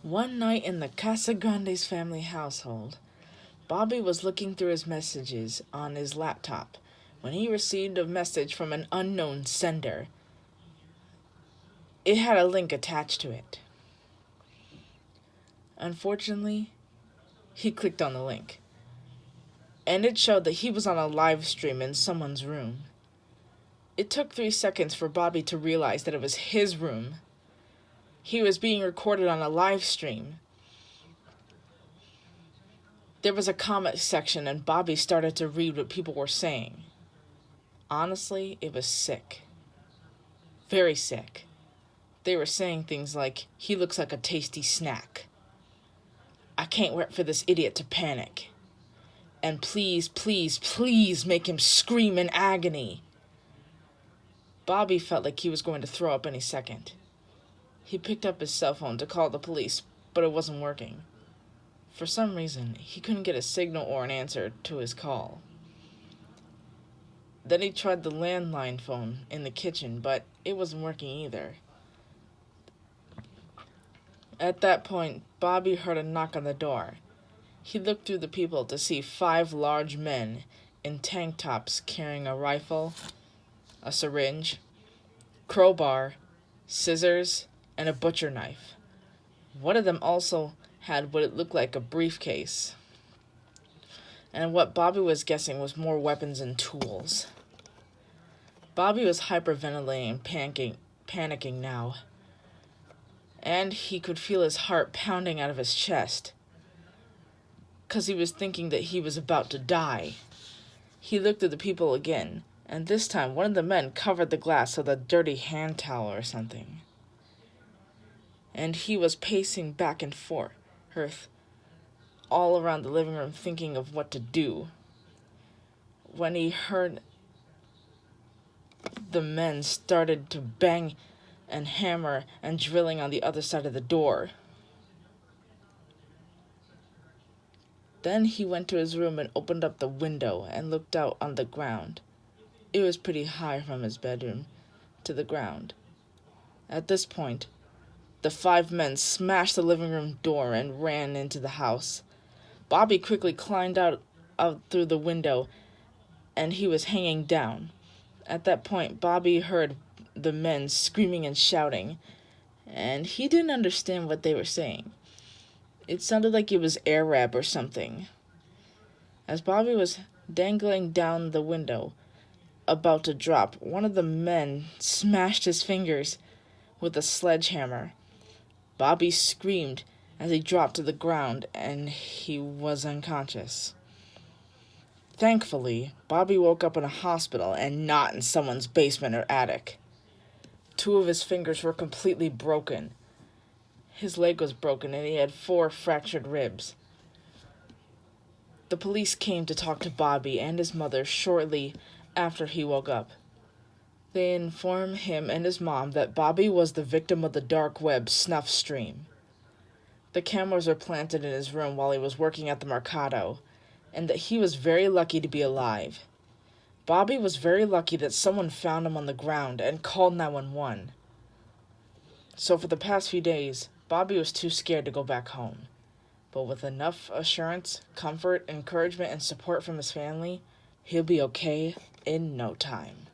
One night in the Casagrandes family household, Bobby was looking through his messages on his laptop when he received a message from an unknown sender. It had a link attached to it. Unfortunately, he clicked on the link, and it showed that he was on a live stream in someone's room. It took 3 seconds for Bobby to realize that it was his room. He was being recorded on a live stream. There was a comment section, and Bobby started to read what people were saying. Honestly, it was sick. Very sick. They were saying things like, "He looks like a tasty snack. I can't wait for this idiot to panic. And please, please, please make him scream in agony." Bobby felt like he was going to throw up any second. He picked up his cell phone to call the police, but it wasn't working. For some reason, he couldn't get a signal or an answer to his call. Then he tried the landline phone in the kitchen, but it wasn't working either. At that point, Bobby heard a knock on the door. He looked through the people to see 5 large men in tank tops carrying a rifle, a syringe, crowbar, scissors, and a butcher knife. One of them also had what it looked like a briefcase, and what Bobby was guessing was more weapons and tools. Bobby was hyperventilating and panicking now, and he could feel his heart pounding out of his chest, because he was thinking that he was about to die. He looked at the people again, and this time one of the men covered the glass with a dirty hand towel or something. And he was pacing back and forth, all around the living room thinking of what to do, when he heard the men started to bang and hammer and drilling on the other side of the door. Then he went to his room and opened up the window and looked out on the ground. It was pretty high from his bedroom to the ground. At this point, the 5 men smashed the living room door and ran into the house. Bobby quickly climbed out through the window, and he was hanging down. At that point, Bobby heard the men screaming and shouting, and he didn't understand what they were saying. It sounded like it was Arab or something. As Bobby was dangling down the window, about to drop, one of the men smashed his fingers with a sledgehammer. Bobby screamed as he dropped to the ground, and he was unconscious. Thankfully, Bobby woke up in a hospital and not in someone's basement or attic. 2 of his fingers were completely broken. His leg was broken, and he had 4 fractured ribs. The police came to talk to Bobby and his mother shortly after he woke up. They informed him and his mom that Bobby was the victim of the dark web snuff stream. The cameras were planted in his room while he was working at the Mercado, and that he was very lucky to be alive. Bobby was very lucky that someone found him on the ground and called 911. So for the past few days, Bobby was too scared to go back home. But with enough assurance, comfort, encouragement, and support from his family, he'll be okay in no time.